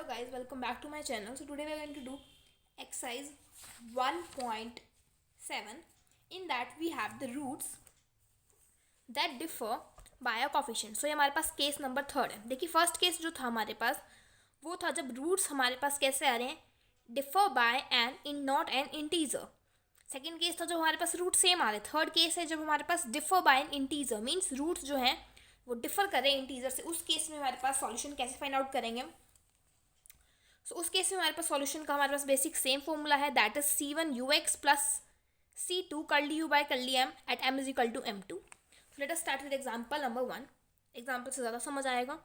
guys, welcome back to my channel. So today we are going to do exercise 1.7. In that we have the roots that differ by a coefficient. So ये हमारे पास case number 3 है. देखिए first case जो था हमारे पास वो था जब रूट्स हमारे पास कैसे आ रहे हैं, differ by n in not n integer. Second case था जो हमारे पास रूट सेम आ रहे. थर्ड केस है जब हमारे पास differ by an integer, means roots जो हैं वो डिफर करें इंटीजर से. उस केस में हमारे पास सॉल्यूशन कैसे फाइंड आउट करेंगे. सो उस केस में हमारे पास सॉल्यूशन का हमारे पास बेसिक सेम फॉर्मूला है, that is C1 plus C2 curly U by curly M at M is equal to M2. Let us start with example number 1. Example से ज़्यादा समझ आएगा.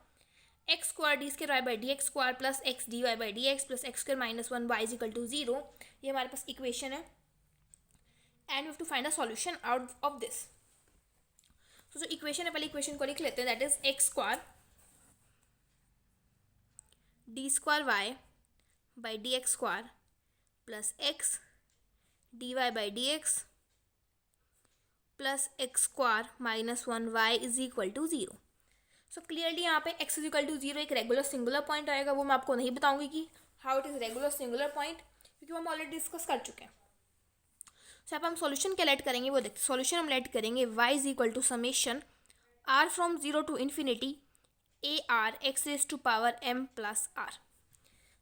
X square d square y by d x square plus x d y by d x plus x square minus 1 y is equal to 0. ये हमारे पास equation है and we have to find a solution out of this. तो जो equation है पहले equation को लिख लेते हैं, that is x square d square y by dx square plus x dy by dx plus x square minus 1 y is equal to 0. So clearly यहाँ पे x is equal to 0 एक regular singular point आएगा. वो मैं आपको नहीं बताऊंगी कि how it is regular singular point, क्योंकि वो हम ऑलरेडी डिस्कस कर चुके हैं. सो यहाँ पर हम सॉल्यूशन क्या लेट करेंगे वो देखते. सॉल्यूशन हम लेट करेंगे y is equal to summation r from 0 to infinity a r x raised to power m plus r.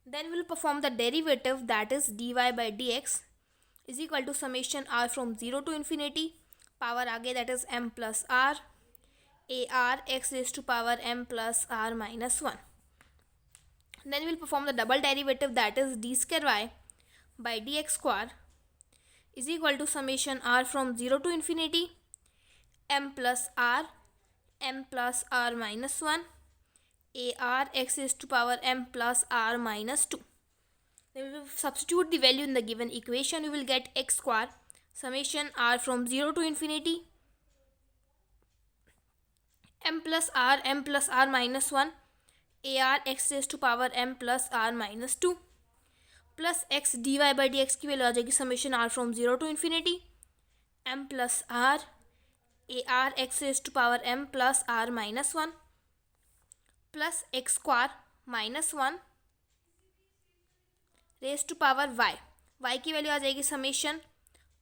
Then we'll perform the derivative, that is dy by dx is equal to summation r from 0 to infinity power आगे that is m plus r a r x raised to power m plus r minus 1. Then we'll perform the double derivative, that is d square y by dx square is equal to summation r from 0 to infinity m plus r minus 1 a r x raised to power m plus r minus 2. Then we will substitute the value in the given equation. We will get x square summation r from 0 to infinity m plus r minus 1 a r x raised to power m plus r minus 2 plus x dy by dx की value आ जाएगी summation r from 0 to infinity m plus r a r x raised to power m plus r minus 1 plus x square minus 1 raise to power y. Y की value आ जाएगी summation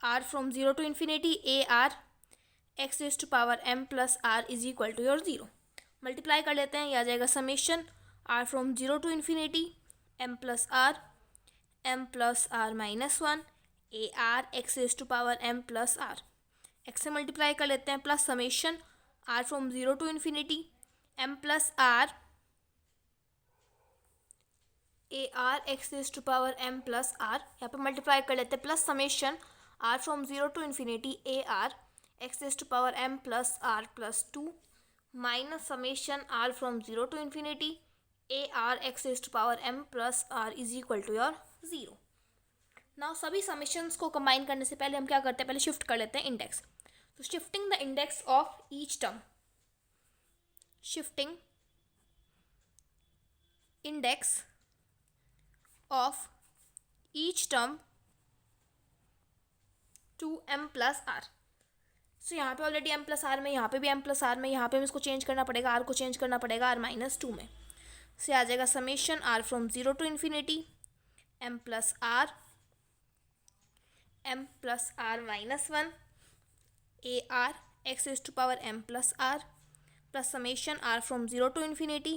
r from 0 to infinity a r x raise to power m plus r is equal to your 0. Multiply कर लेते हैं, यह आ जाएगा summation r from 0 to infinity m plus r minus 1 a r x raise to power m plus r. X से multiply कर लेते हैं plus summation r from 0 to infinity m plus r a r x raised to power m plus r. यहाँ पे multiply कर लेते हैं plus summation r from 0 to infinity a r x raised to power m plus r plus 2 minus summation r from 0 to infinity a r x raised to power m plus r is equal to your 0. Now सभी summations को combine करने से पहले हम क्या करते हैं, पहले शिफ्ट कर लेते हैं इंडेक्स. तो shifting the index of each term, shifting index of each term to m plus r. सो यहाँ पे ऑलरेडी m प्लस आर में, यहाँ पे भी m प्लस आर में, यहाँ पे हम इसको चेंज करना पड़ेगा, r को चेंज करना पड़ेगा r माइनस 2 में. से आ जाएगा summation r from 0 to infinity m plus r minus 1 a r x raised to power m plus r plus summation r from 0 to infinity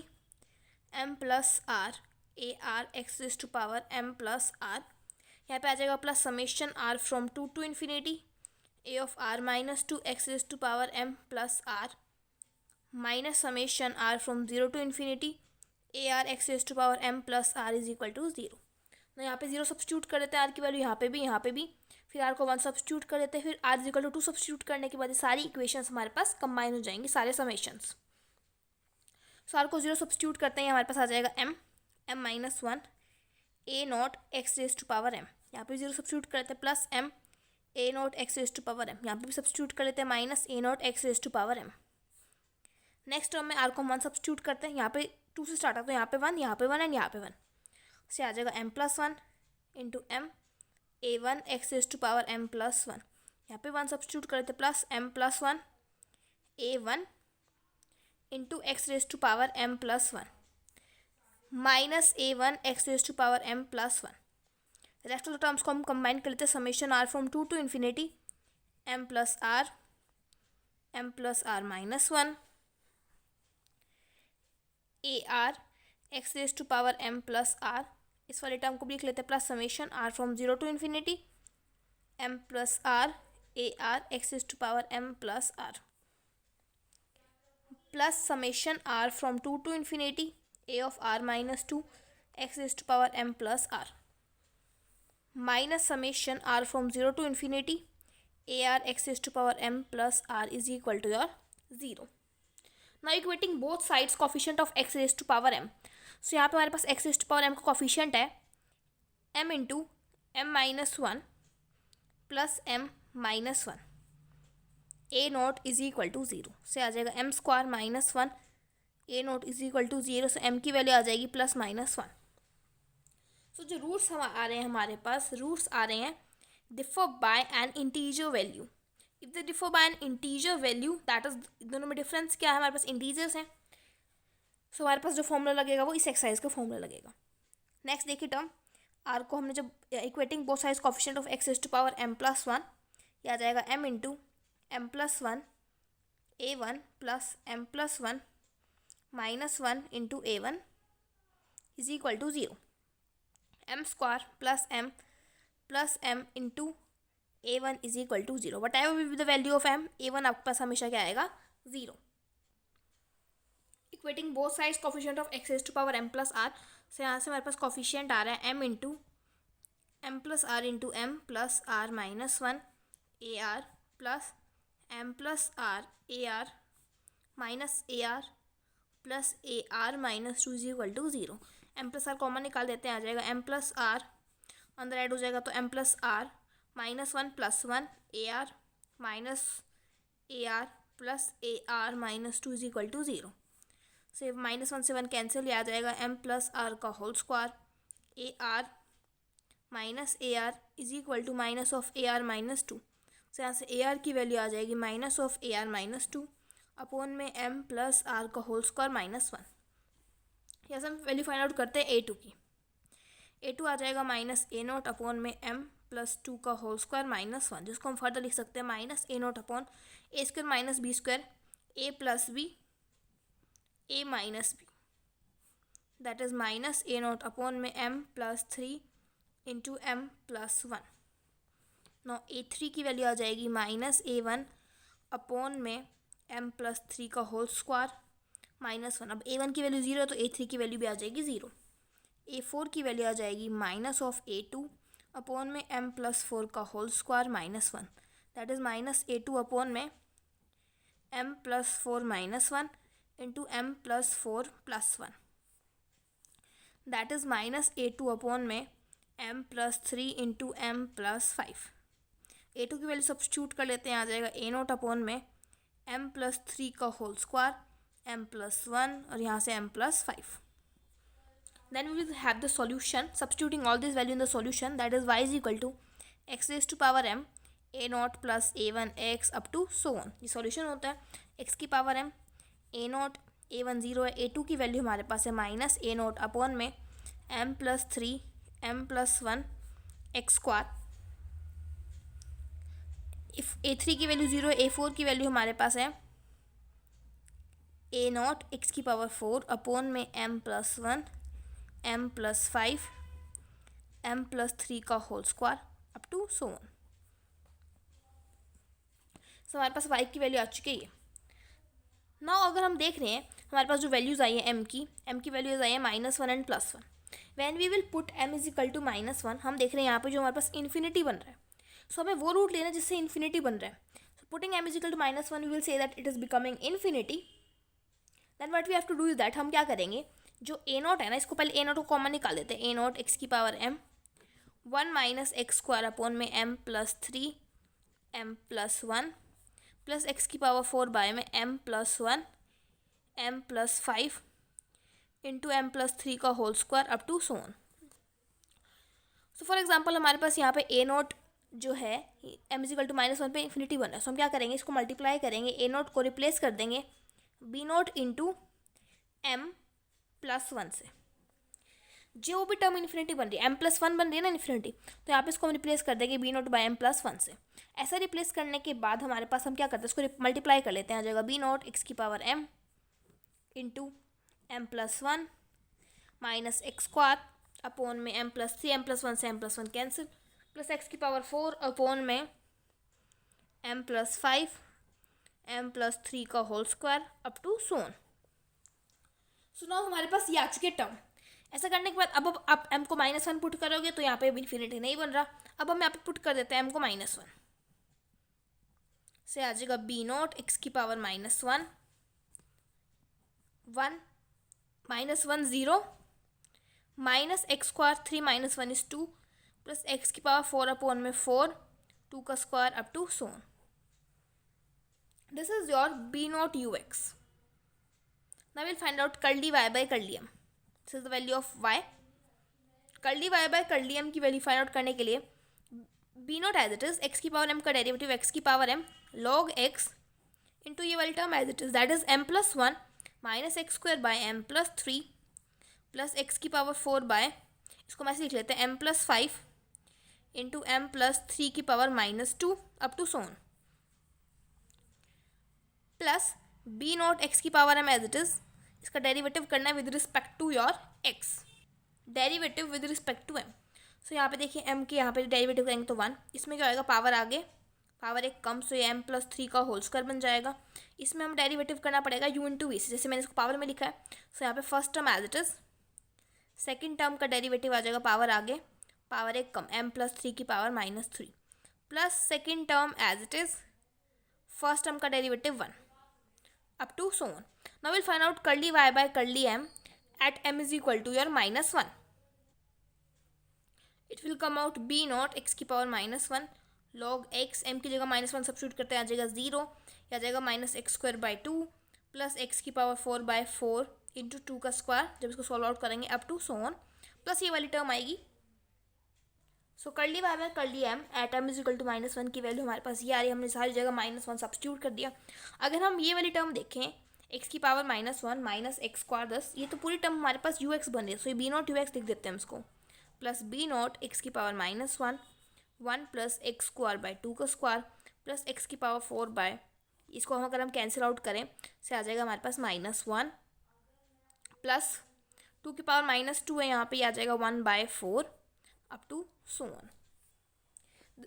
m plus r a r x raise to power m plus r. यहाँ पे आ जाएगा plus summation r from 2 to infinity a of r minus 2 x raise to power m plus r minus summation r from 0 to infinity a r x raise to power m plus r is equal to 0. तो यहाँ पे 0 substitute कर देते हैं r की value यहाँ पे भी, फिर r को 1 सब्स्टिट्यूट कर देते हैं, फिर r is equal to 2 substitute करने के बाद सारी इक्वेशंस हमारे पास कंबाइन हो जाएंगी, सारे समेशंस. सो r को 0 सब्स्टिट्यूट करते हैं, हमारे पास आ जाएगा m minus 1 a not x raise to power m. यहाँ पे 0 सब्स्टिट्यूट करते हैं plus m a not x raise to power m. यहाँ पे भी सब्स्टिट्यूट कर लेते हैं minus a not x raise to power m. Next term में r को 1 सब्स्टिट्यूट करते हैं, यहाँ पे 2 से स्टार्ट आता है, यहाँ पे 1 एंड यहाँ पे 1. से आ जाएगा m plus 1 into m a1 x raise to power m plus 1. यहाँ पे 1 सब्स्टिट्यूट करते plus m plus 1 a1 into x raise to power m plus 1. Minus A1 x raise to power m plus 1। Rest of the terms को हम combine कर लेते हैं, summation r from 2 to infinity m plus r minus 1 AR x raise to power m plus r, इस वाले term को भी लिख लेते हैं plus summation r from 0 to infinity m plus r AR x raise to power m plus r plus summation r from 2 to infinity a of r minus 2 x raise to power m plus r minus summation r from 0 to infinity AR x raise to power m plus r is equal to your 0। Now equating both sides coefficient of x raise to power m। So यहाँ पे हमारे पास x raise to power m का coefficient है m into m minus 1 plus m minus 1 a naught is equal to 0 से आ जाएगा m square minus 1 a naught is equal to 0 से m की वैल्यू आ जाएगी प्लस माइनस 1। सो जो रूट्स हम आ रहे हैं हमारे पास रूट्स आ रहे हैं differ by an integer value. If they differ by an integer value that is, दोनों में डिफरेंस क्या है, हमारे पास इंटीजर्स हैं। सो हमारे पास जो फॉर्मूला लगेगा वो इस एक्सरसाइज का फॉर्मूला लगेगा। नेक्स्ट देखिए टर्म आर को हमने जब equating both sides coefficient of x raise to power m plus 1, ये आ जाएगा m into m plus 1 a1 plus m plus 1 minus 1 into a1 is equal to 0 m square plus m into a1 is equal to 0। Whatever will be the value of m, a1 आपके पास हमेशा क्या आएगा 0। Equating both sides coefficient of x raise to power m plus r, से यहाँ से हमारे पास coefficient आ रहा है m into m plus r into m plus r minus 1 ar plus m plus r ar minus ar plus ar minus 2 is equal to 0। m plus r common निकाल देते हैं, आ जाएगा m प्लस r, अंदर add हो जाएगा तो m plus r minus 1 plus 1 ar minus ar plus ar minus 2 is equal to 0। से माइनस 1 से 1 कैंसिल, आ जाएगा m प्लस r का whole square ar minus ar is equal to minus of ar minus 2। से यहाँ से ar की value आ जाएगी minus of ar minus 2 upon में m प्लस r का होल स्क्वायर माइनस 1। यहाँ से हम वैल्यू फाइंड आउट करते हैं a2 की। a2 आ जाएगा माइनस a नोट अपॉन में m प्लस 2 का होल स्क्वायर माइनस 1, जिसको हम फर्दर लिख सकते हैं minus a naught upon a square minus b square a plus b a minus b, that is minus a naught upon में m plus 3 into m plus 1। Now a3 की value आ जाएगी minus a1 upon में m plus 3 का whole square minus 1। अब a1 की value 0 है तो a3 की वैल्यू भी आ जाएगी 0। a4 की वैल्यू आ जाएगी माइनस ऑफ a2 अपॉन में m प्लस 4 का whole square minus 1, that is minus a2 upon में m plus 4 minus 1 into m plus 4 plus 1, that is minus a2 upon में m plus 3 into m plus 5। a2 की value substitute कर लेते हैं, आ जाएगा a नोट अपॉन में m plus 3 का होल स्क्वायर m प्लस 1 और यहाँ से m plus 5। Then we will have the solution substituting all this value in the solution, that is y is equal to x raised to power m a naught plus a1 x up to so on। ये solution होता है x की power m, a not a1 0 है, a2 की value हमारे पास है minus a not upon में m plus 3 m plus 1 x square. If a3 की वैल्यू 0 है, a4 की वैल्यू हमारे पास है a नॉट x की पावर 4 अपॉन में m plus 1 m plus 5 m plus 3 का whole square up to so on. So हमारे पास y की वैल्यू आ चुकी है। नाउ अगर हम देख रहे हैं हमारे पास जो वैल्यूज़ आई है m की वैल्यूज़ आई है minus 1 and plus 1। When we will put m is equal to minus 1, हम देख रहे हैं यहाँ पे जो हमारे पास इन्फिनिटी बन रहा है। सो हमें वो रूट लेना है जिससे इन्फिनिटी बन रहा है। So putting m is equal to minus 1 we will say that it is becoming infinity. Then what we have to do is that, हम क्या करेंगे, जो a नॉट है ना, इसको पहले a नॉट को कॉमन निकाल देते हैं। a नॉट एक्स की power m 1 minus x square upon में m plus 3 m plus 1 plus x की पावर 4 बाय में m plus 1 m plus 5 into m plus 3 का whole square up to so on. So for example हमारे पास यहाँ पे a naught जो है m is equal to minus 1 पे इन्फिनिटी बन रहा है। सो हम क्या करेंगे, इसको मल्टीप्लाई करेंगे, a नॉट को रिप्लेस कर देंगे b not into m plus 1 से। जो भी टर्म इन्फिनिटी बन रही है m+1 बन रही है ना इन्फिनिटी, तो यहाँ पे इसको हम रिप्लेस कर देंगे b नॉट बाई m+1 से। ऐसा रिप्लेस करने के बाद हमारे पास हम क्या करते हैं, इसको मल्टीप्लाई कर लेते हैं। आ जाएगा b नॉट x की power m into m+1 minus x square upon में m+3, m+1 से m+1 कैंसिल, प्लस x की पावर 4 अपॉन में m+5 m+3 का होल स्क्वायर अप टू सोन। सुनाओ हमारे पास ये आ चुके टर्म। ऐसा करने के बाद अब आप m को -1 पुट करोगे तो यहाँ पे इन्फिनिटी नहीं बन रहा। अब हम यहाँ पे पुट कर देते हैं m को -1 से, आ जाएगा b नॉट x की power -1 1 -1 0 minus x square 3 - 1 is 2 plus x की पावर 4 अपॉन में 4 2 का square up to so on. This is your b naught ux। Now we'll find out curly y by curly m. This is the value of y. curly y by curly m की value find out करने के लिए b naught as it is x की power m का derivative x की power m log x into ये वाली term as it is, that is m+1 minus x square by m+3 plus x की power 4 by, इसको मैं ऐसे लिख लेते हैं m+5 इंटू m+3 की power -2 up to so on, plus b naught x की power m as it is, इसका डेरिवेटिव करना है with respect to your x, derivative with respect to m। So यहाँ पे देखिए m के यहाँ पे डेरिवेटिव करेंगे तो 1, इसमें क्या होएगा पावर आगे पावर एक कम, सो ये m+3 का होल स्क्वायर बन जाएगा। इसमें हम डेरिवेटिव करना पड़ेगा u इंटू वी से, जैसे मैंने इसको पावर में लिखा है। सो यहाँ पे first term as it is, second term का डेरिवेटिव आ जाएगा पावर आगे पावर एक कम m+3 की power -3 plus second term as it is, first term का derivative 1 up to so on. Now we'll find out curly y by curly m at m is equal to your -1. It will come out b naught x की power -1 log x, m की जगह -1 substitute करते हैं, आ जाएगा 0, या आ जाएगा -x² 2 plus x की पावर 4/4 इंटू 2 का स्क्वायर, जब इसको सॉल्व आउट करेंगे up to so on, plus ये वाली टर्म आएगी। So curly y by curly m at m is equal to -1 की वैल्यू हमारे पास ये आ रही है। हमने सारी जगह -1 सब्स्टिट्यूट कर दिया। अगर हम ये वाली टर्म देखें x की पावर -1 माइनस एक्स स्क्वायर 10, ये तो पूरी टर्म हमारे पास ux बन रही है। सो ये b नॉट ux लिख देते हैं इसको, प्लस b नॉट x की power -1 1 plus x square bye 2 का स्क्वायर प्लस x की पावर 4 बाय, इसको हम अगर हम कैंसिल आउट करें से आ जाएगा हमारे पास -1 प्लस 2 की पावर -2 है, यहाँ पे आ जाएगा 1/4 अप टू सो ऑन।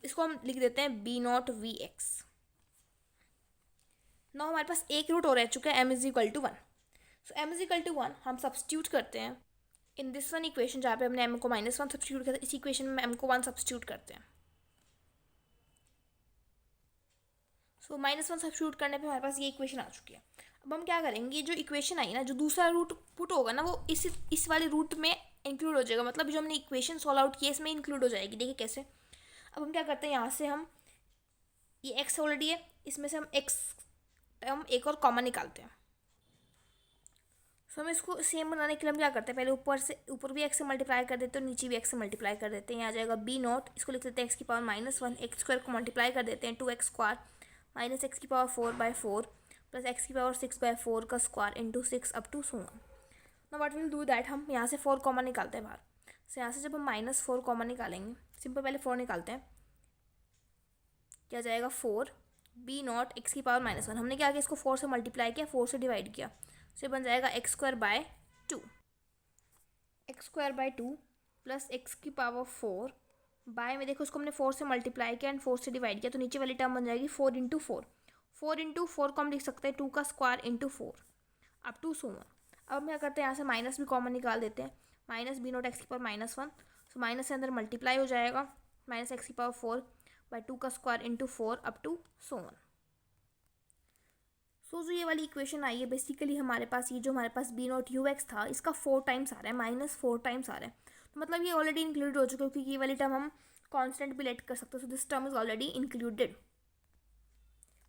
इसको हम लिख देते हैं b नॉट vx। नाउ हमारे पास एक रूट और रह चुका है m is equal to 1। So m is equal to 1 हम सब्स्टिट्यूट करते हैं इन दिस वन इक्वेशन, जहाँ पे हमने m को -1 सब्स्टिट्यूट करते हैं, इस इक्वेशन में m को 1 सब्स्टिट्यूट करते हैं। सो -1 सब्स्टिट्यूट करने पे हमारे पास ये इक्वेशन आ चुकी है। अब हम क्या करेंगे, जो इक्वेशन आई ना, जो दूसरा रूट पुट होगा ना, वो इस वाले रूट में इंक्लूड हो जाएगा, मतलब जो हमने इक्वेशन सॉल्व आउट की है इसमें इंक्लूड हो जाएगी। देखिए कैसे। अब हम क्या करते हैं, यहाँ से हम ये x ऑलरेडी है, इसमें से हम x टर्म एक और कॉमन निकालते हैं। सो हम इसको सेम बनाने के लिए हम क्या करते हैं, पहले ऊपर भी x से मल्टीप्लाई कर देते हैं और नीचे भी x से मल्टीप्लाई कर देते हैं। यहाँ आ जाएगा b नॉट, इसको लिख देते हैं x की पावर -1, एक्स स्क्वायर को मल्टीप्लाई कर देते हैं 2x स्क्वायर माइनस एक्स की पावर 4/4 प्लस एक्स की पावर 6/4 का square into 6 up to so on. Now what will do that, हम यहाँ से 4 कॉमन निकालते हैं बाहर। सो यहाँ से जब हम -4 कॉमन निकालेंगे, सिंपल पहले 4 निकालते हैं, क्या जाएगा 4 b नॉट एक्स की पावर -1, हमने क्या किया, इसको 4 से मल्टीप्लाई किया, 4 से डिवाइड किया, सो बन जाएगा x² 2 प्लस एक्स की पावर 4 बाय में देखो, उसको हमने 4 से मल्टीप्लाई किया एंड 4 से डिवाइड किया, तो नीचे वाली टर्म बन जाएगी 4 इंटू 4 को हम लिख सकते हैं 2 का square into 4 up to so on. अब हम क्या करते हैं, यहाँ से माइनस भी कॉमन निकाल देते हैं, माइनस b नॉट एक्स की पावर -1, सो माइनस से अंदर मल्टीप्लाई हो जाएगा, माइनस एक्स की पावर 4 बाय 2 का square into 4 up to so on. So जो ये वाली इक्वेशन आई है, बेसिकली हमारे पास ये जो हमारे पास b नॉट ux था, इसका 4 टाइम्स आ रहा है, -4 टाइम्स आ रहा है, तो मतलब ये ऑलरेडी इंक्लूड हो चुका है, क्योंकि ये वाली टर्म हम कांस्टेंट भी लेट कर सकते हैं। So this term is already included.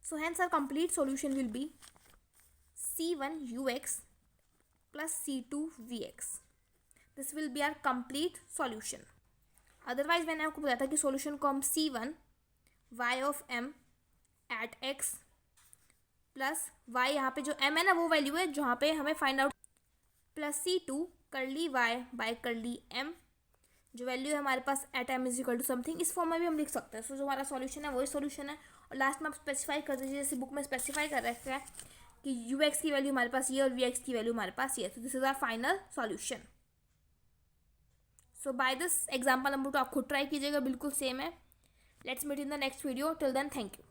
So hence our complete solution will be c1ux plus c2vx. This will be our complete solution. Otherwise मैंने आपको बताया था कि सॉल्यूशन को हम c1 y of m at x plus y, यहाँ पे जो m है ना वो वैल्यू है जहाँ पे हमें find out, plus c2 curly y by curly m, जो वैल्यू है हमारे पास at m is equal to something, इस फॉर्म में भी हम लिख सकते हैं। सो जो हमारा सॉल्यूशन है वही सॉल्यूशन है, और लास्ट में आप स्पेसिफाई कर दीजिए, जैसे बुक में स्पेसिफाई कर रखा है कि यू एक्स की वैल्यू हमारे पास ये और वी एक्स की वैल्यू हमारे पास ये है। तो this is our final solution. So by this example number 2 आप खुद ट्राई कीजिएगा, बिल्कुल सेम है। Let's meet in the next video, till then thank you.